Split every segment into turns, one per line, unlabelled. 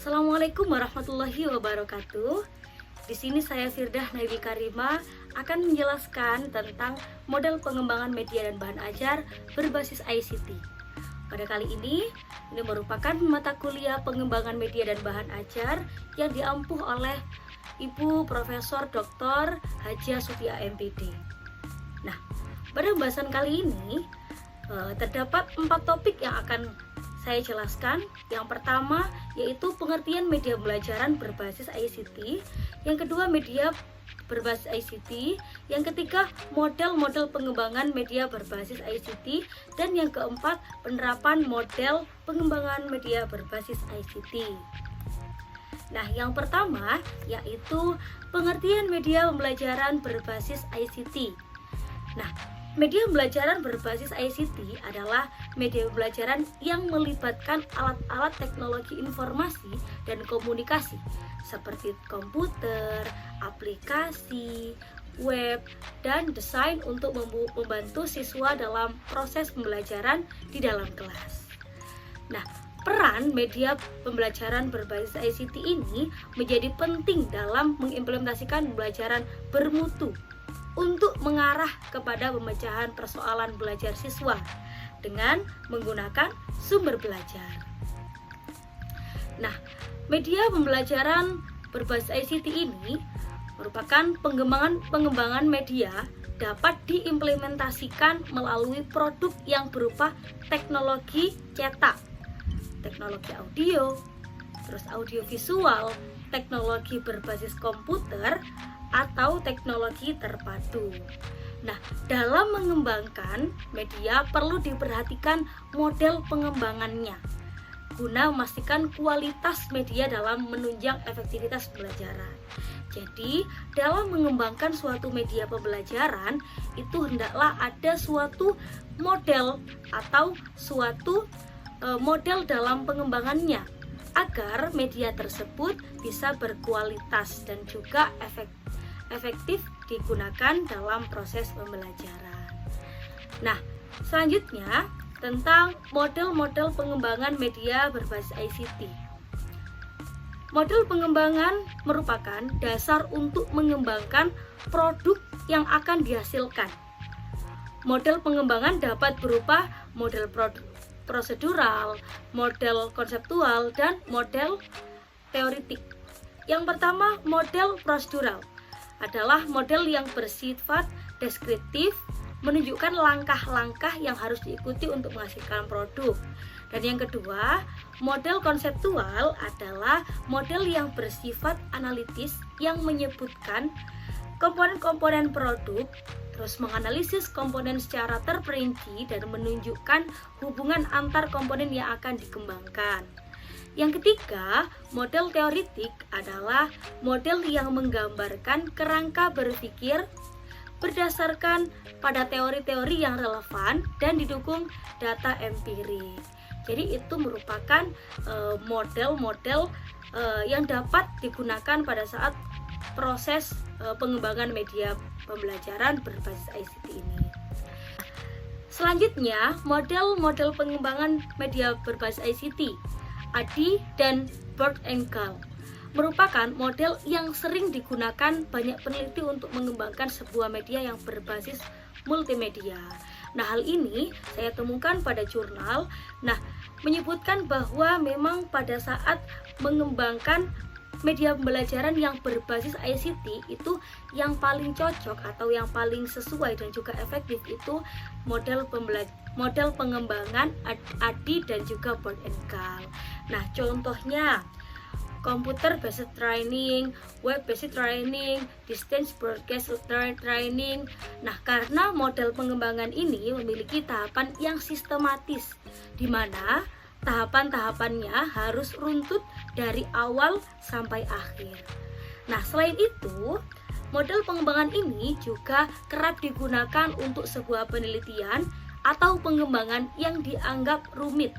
Assalamualaikum warahmatullahi wabarakatuh. Di sini saya Firdah Nabil Karima akan menjelaskan tentang model pengembangan media dan bahan ajar berbasis ICT. Pada kali ini merupakan mata kuliah pengembangan media dan bahan ajar yang diampuh oleh Ibu Profesor Dr. Hajia Sutia MPD. Nah, pada pembahasan kali ini terdapat 4 topik yang akan saya jelaskan. Yang pertama yaitu pengertian media pembelajaran berbasis ICT, yang kedua media berbasis ICT, yang ketiga model-model pengembangan media berbasis ICT, dan yang keempat penerapan model pengembangan media berbasis ICT. Nah, yang pertama yaitu pengertian media pembelajaran berbasis ICT. Nah, media pembelajaran berbasis ICT adalah media pembelajaran yang melibatkan alat-alat teknologi informasi dan komunikasi seperti komputer, aplikasi, web, dan desain untuk membantu siswa dalam proses pembelajaran di dalam kelas. Nah, peran media pembelajaran berbasis ICT ini menjadi penting dalam mengimplementasikan pembelajaran bermutu untuk mengarah kepada pemecahan persoalan belajar siswa dengan menggunakan sumber belajar. Nah, media pembelajaran berbasis ICT ini merupakan pengembangan media dapat diimplementasikan melalui produk yang berupa teknologi cetak, teknologi audio, terus audiovisual, teknologi berbasis komputer, atau teknologi terpadu. Nah, dalam mengembangkan media perlu diperhatikan model pengembangannya guna memastikan kualitas media dalam menunjang efektivitas pembelajaran. Jadi, dalam mengembangkan suatu media pembelajaran itu hendaklah ada suatu model atau suatu model dalam pengembangannya agar media tersebut bisa berkualitas dan juga efektif digunakan dalam proses pembelajaran. Nah, selanjutnya tentang model-model pengembangan media berbasis ICT. Model pengembangan merupakan dasar untuk mengembangkan produk yang akan dihasilkan. Model pengembangan dapat berupa model prosedural, model konseptual, dan model teoritik. Yang pertama, model prosedural adalah model yang bersifat deskriptif, menunjukkan langkah-langkah yang harus diikuti untuk menghasilkan produk. Dan yang kedua, model konseptual adalah model yang bersifat analitis yang menyebutkan komponen-komponen produk, terus menganalisis komponen secara terperinci dan menunjukkan hubungan antar komponen yang akan dikembangkan. Yang ketiga, model teoritik adalah model yang menggambarkan kerangka berpikir berdasarkan pada teori-teori yang relevan dan didukung data empirik. Jadi itu merupakan model-model yang dapat digunakan pada saat proses pengembangan media pembelajaran berbasis ICT ini. Selanjutnya, model-model pengembangan media berbasis ICT, ADI dan Bird and Gall, merupakan model yang sering digunakan banyak peneliti untuk mengembangkan sebuah media yang berbasis multimedia. Nah, hal ini saya temukan pada jurnal. Nah, menyebutkan bahwa memang pada saat mengembangkan media pembelajaran yang berbasis ICT itu yang paling cocok atau yang paling sesuai dan juga efektif itu model pengembangan ADI dan juga Bird and Gall. Nah, contohnya computer based training, web based training, distance broadcast training. Nah, karena model pengembangan ini memiliki tahapan yang sistematis, di mana tahapan-tahapannya harus runtut dari awal sampai akhir. Nah, selain itu, model pengembangan ini juga kerap digunakan untuk sebuah penelitian atau pengembangan yang dianggap rumit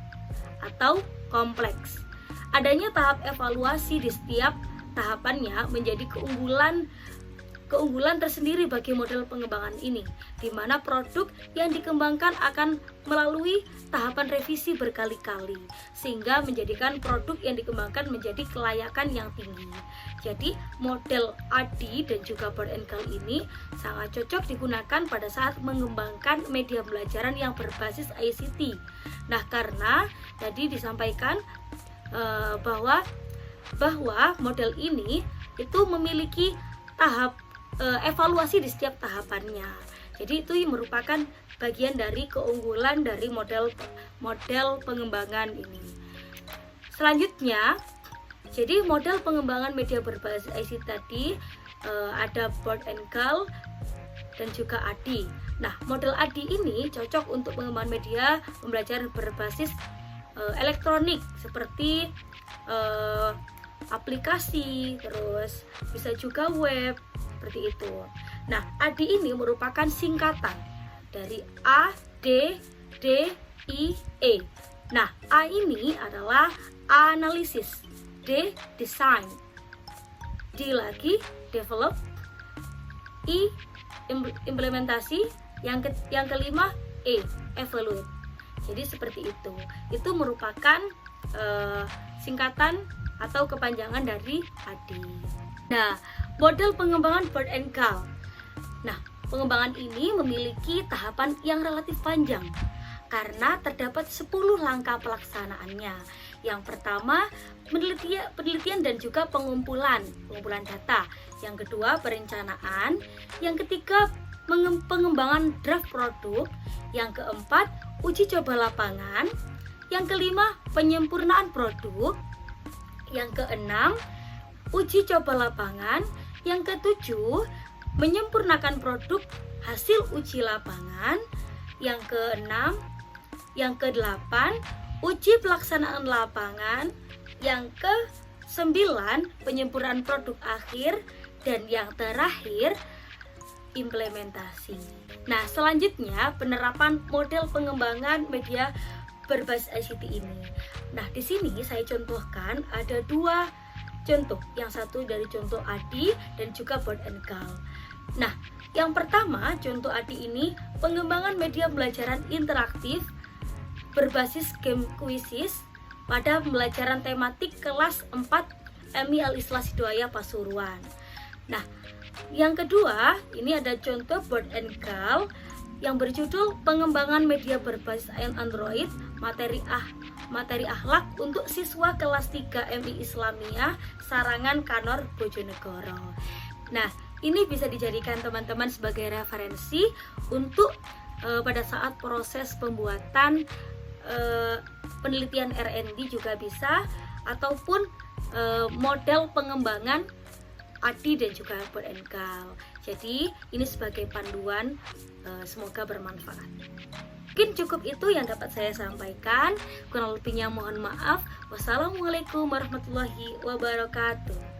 atau kompleks. Adanya tahap evaluasi di setiap tahapannya menjadi keunggulan keunggulan tersendiri bagi model pengembangan ini, di mana produk yang dikembangkan akan melalui tahapan revisi berkali-kali, sehingga menjadikan produk yang dikembangkan menjadi kelayakan yang tinggi. Jadi model ADI dan juga Bird and Gal ini sangat cocok digunakan pada saat mengembangkan media pembelajaran yang berbasis ICT. Nah, karena tadi disampaikan bahwa model ini itu memiliki tahap evaluasi di setiap tahapannya. Jadi itu merupakan bagian dari keunggulan dari model pengembangan ini. Selanjutnya, jadi model pengembangan media berbasis ICT tadi ada Bird and Gal dan juga ADI. Nah, model ADI ini cocok untuk pengembangan media pembelajaran berbasis elektronik seperti aplikasi, terus bisa juga web seperti itu. Nah, ADI ini merupakan singkatan dari A, D, D, I, E. Nah, A ini adalah analisis, D, design, D lagi develop, I, implementasi, yang kelima E, evaluate. Jadi seperti itu. Itu merupakan singkatan atau kepanjangan dari ADI. Nah, model pengembangan Bird and Gal. Nah, pengembangan ini memiliki tahapan yang relatif panjang karena terdapat 10 langkah pelaksanaannya. Yang pertama, penelitian dan juga pengumpulan data. Yang kedua, perencanaan. Yang ketiga, pengembangan draft produk. Yang keempat, uji coba lapangan. Yang kelima, penyempurnaan produk. Yang keenam, uji coba lapangan. Yang ketujuh, menyempurnakan produk hasil uji lapangan. Yang keenam, yang kedelapan, uji pelaksanaan lapangan. Yang kesembilan, penyempurnaan produk akhir. Dan yang terakhir, implementasi. Nah, selanjutnya penerapan model pengembangan media berbasis ICT ini. Nah, di sini saya contohkan ada 2 contoh. Yang satu dari contoh ADI dan juga Bird and Gal. Nah, yang pertama contoh ADI ini pengembangan media pembelajaran interaktif berbasis game quizzes pada pembelajaran tematik kelas 4 MI Al-Islah Sidowaya Pasuruan. Nah, yang kedua ini ada contoh Bird and Gal yang berjudul pengembangan media berbasis Android materi akhlak untuk siswa kelas 3 MI Islamiyah Sarangan Kanor Bojonegoro. Nah, ini bisa dijadikan teman-teman sebagai referensi untuk pada saat proses pembuatan penelitian R&D juga bisa, ataupun model pengembangan ADI dan juga Bird and Gal. Jadi ini sebagai panduan, semoga bermanfaat. Mungkin cukup itu yang dapat saya sampaikan. Kurang lebihnya mohon maaf. Wassalamualaikum warahmatullahi wabarakatuh.